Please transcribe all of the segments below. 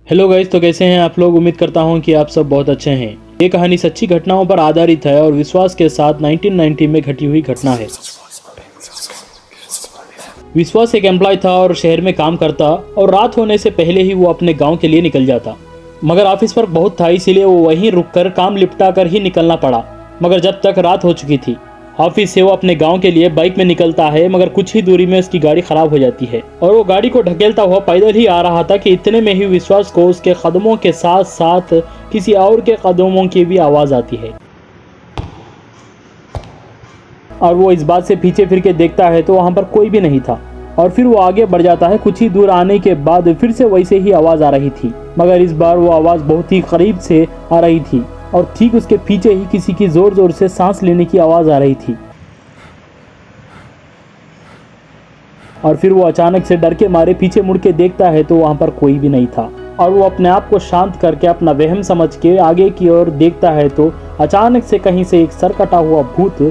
Hello guys, तो कैसे हैं आप लोग। उम्मीद करता हूं कि आप सब बहुत अच्छे हैं। ये कहानी सच्ची घटनाओं पर आधारित है और विश्वास के साथ 1990 में घटी हुई घटना है। विश्वास एक एम्प्लॉय था और शहर में काम करता और रात होने से पहले ही वो अपने गांव के लिए निकल जाता। मगर ऑफिस वर्क बहुत था, इसीलिए वो वहीं रुककर काम निपटा कर ही निकलना पड़ा। मगर जब तक रात हो चुकी थी, ऑफिस से वो अपने गांव के लिए बाइक में निकलता है। मगर कुछ ही दूरी में उसकी गाड़ी खराब हो जाती है और वो गाड़ी को ढकेलता हुआ पैदल ही आ रहा था कि इतने में ही विश्वास को उसके कदमों के साथ साथ किसी और के कदमों की भी आवाज आती है। और वो इस बात से पीछे फिर के देखता है तो वहां पर कोई भी नहीं था। और फिर वो आगे बढ़ जाता है। कुछ ही दूर आने के बाद फिर से वैसे ही आवाज आ रही थी, मगर इस बार वो आवाज बहुत ही करीब से आ रही थी और ठीक उसके पीछे ही किसी की जोर जोर से सांस लेने की आवाज आ रही थी। और फिर वो अचानक से डर के मारे पीछे मुड़ के देखता है तो वहां पर कोई भी नहीं था। और वो अपने आप को शांत करके अपना वहम समझ के आगे की ओर देखता है तो अचानक से कहीं से एक सर कटा हुआ भूत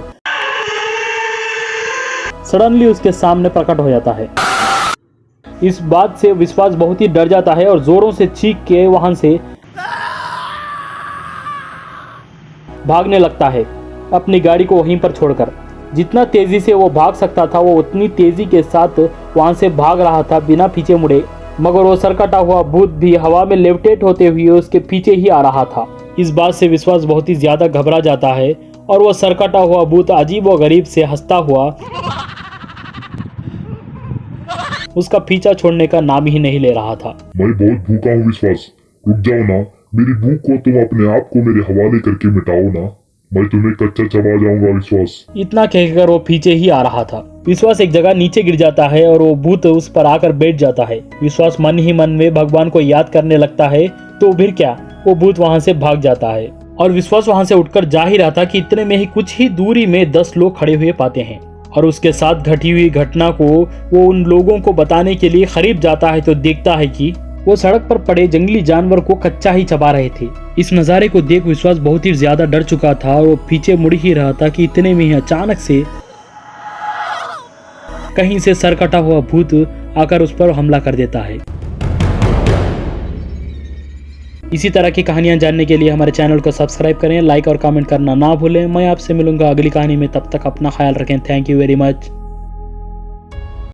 सडनली उसके सामने प्रकट हो जाता है। इस बात से विश्वास बहुत ही डर जाता है और जोरों से चीख के वहां से भागने लगता है, अपनी गाड़ी को वहीं पर छोड़कर। जितना तेजी से वो भाग सकता था वो उतनी तेजी के साथ वहां से भाग रहा था बिना पीछे मुड़े। मगर वो सरकटा हुआ भूत भी हवा में लेविटेट होते हुए उसके पीछे ही आ रहा था। इस बात से विश्वास बहुत ही ज्यादा घबरा जाता है और वो सरकटा हुआ भूत अजीब व गरीब से हंसता हुआ उसका पीछा छोड़ने का नाम ही नहीं ले रहा था। मैं बहुत भूखा हूँ विश्वास, रुक जाओ ना। मेरी भूख को तुम अपने आप को मेरे हवाले करके मिटाओ ना, मैं तुम्हें कच्चा चबा जाऊंगा विश्वास। इतना कहकर वो पीछे ही आ रहा था। विश्वास एक जगह नीचे गिर जाता है और वो भूत उस पर आकर बैठ जाता है। विश्वास मन ही मन में भगवान को याद करने लगता है तो फिर क्या, वो भूत वहां से भाग जाता है। और विश्वास वहां से उठकर जा ही रहा था कि इतने में ही कुछ ही दूरी में 10 लोग खड़े हुए पाते हैं। और उसके साथ घटी हुई घटना को वो उन लोगों को बताने के लिए करीब जाता है तो देखता है कि वो सड़क पर पड़े जंगली जानवर को कच्चा ही चबा रहे थे। इस नज़ारे को देख विश्वास बहुत ही ज्यादा डर चुका था और वो पीछे मुड़ ही रहा था कि इतने में ही अचानक से कहीं से सर कटा हुआ भूत आकर उस पर हमला कर देता है। इसी तरह की कहानियां जानने के लिए हमारे चैनल को सब्सक्राइब करें, लाइक और कमेंट करना ना भूलें। मैं आपसे मिलूंगा अगली कहानी में, तब तक अपना ख्याल रखें। Thank you very much.